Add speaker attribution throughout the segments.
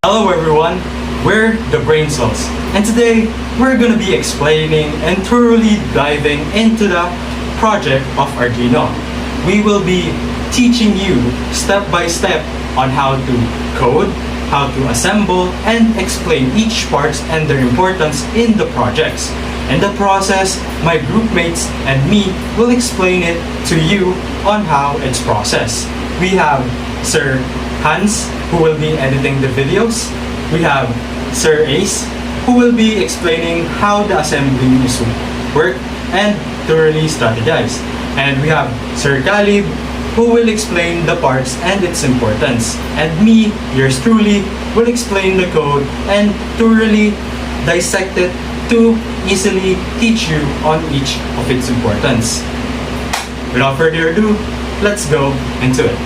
Speaker 1: Hello everyone, we're the Brain Cells, and today we're going to be explaining and thoroughly diving into the project of Arduino. We will be teaching you step by step on how to code, how to assemble, and explain each parts and their importance in the projects. In the process, my group mates and me will explain it to you on how it's processed. We have Sir Hans, who will be editing the videos. We have Sir Ace, who will be explaining how the assembly is work and thoroughly strategize. And we have Sir Galib, who will explain the parts and its importance. And me, yours truly, will explain the code and thoroughly dissect it to easily teach you on each of its importance. Without further ado, let's go into it.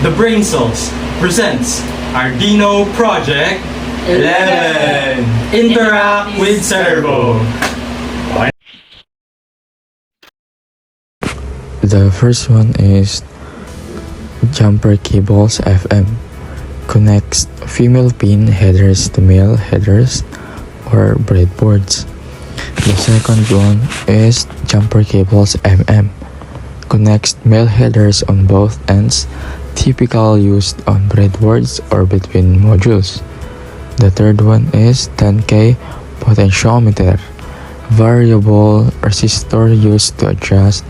Speaker 1: The Brain Cells presents Arduino Project 11. Interact with Servo.
Speaker 2: The first one is jumper cables FM. Connects female pin headers to male headers or breadboards. The second one is jumper cables MM. Connects male headers on both ends, typically used on breadboards or between modules. The third one is 10K potentiometer, variable resistor used to adjust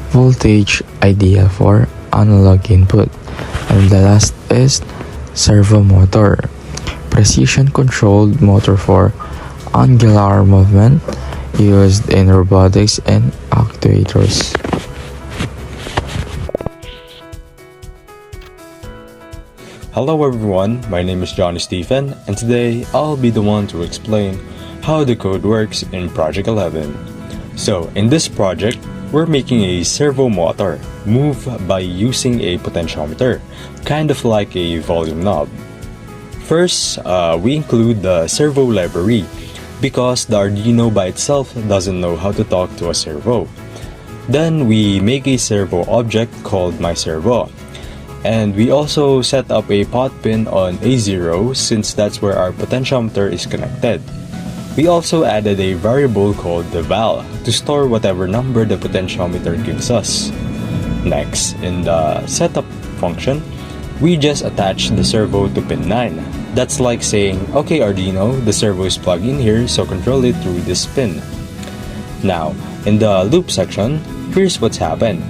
Speaker 2: voltage, ideal for analog input. And the last is servo motor, precision controlled motor for angular movement used in robotics and actuators.
Speaker 3: Hello everyone, my name is Johnny Stephen, and today I'll be the one to explain how the code works in Project 11. So in this project, we're making a servo motor move by using a potentiometer, kind of like a volume knob. First, we include the servo library because the Arduino by itself doesn't know how to talk to a servo. Then we make a servo object called myServo. And we also set up a pot pin on A0 since that's where our potentiometer is connected. We also added a variable called the val to store whatever number the potentiometer gives us. Next, in the setup function, we just attach the servo to pin 9. That's like saying, okay Arduino, the servo is plugged in here, so control it through this pin. Now, in the loop section, here's what's happened.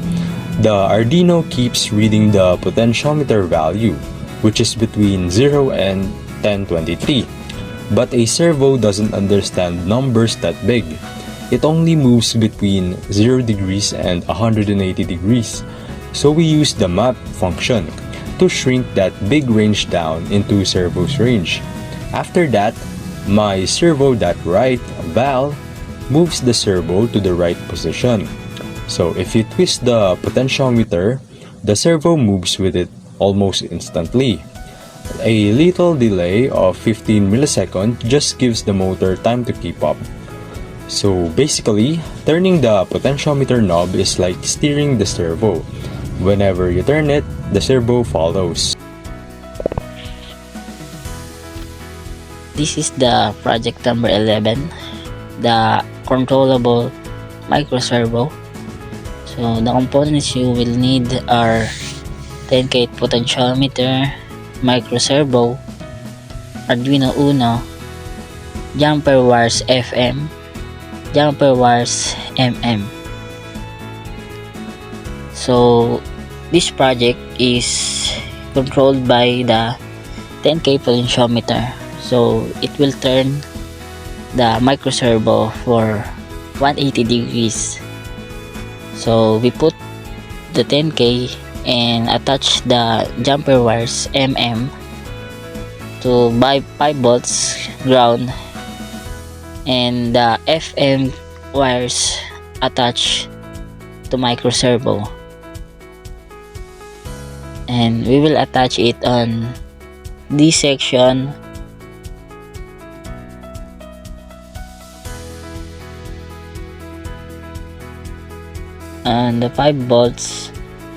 Speaker 3: The Arduino keeps reading the potentiometer value, which is between 0 and 1023. But a servo doesn't understand numbers that big. It only moves between 0 degrees and 180 degrees. So we use the map function to shrink that big range down into servo's range. After that, myServo.right val moves the servo to the right position. So if you twist the potentiometer, the servo moves with it almost instantly. A little delay of 15 milliseconds just gives the motor time to keep up. So basically, turning the potentiometer knob is like steering the servo. Whenever you turn it, the servo follows.
Speaker 4: This is the project number 11, the controllable microservo. So the components you will need are 10K potentiometer, microservo, Arduino Uno, jumper wires FM, jumper wires MM. So this project is controlled by the 10K potentiometer. So it will turn the microservo for 180 degrees. So we put the 10K and attach the jumper wires MM to 5 volts ground, and the FM wires attached to microservo, and we will attach it on this section and the 5 volts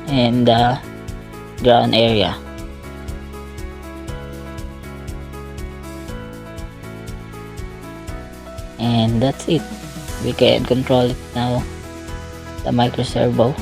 Speaker 4: in the ground area. And that's it. We can control it now, the micro servo.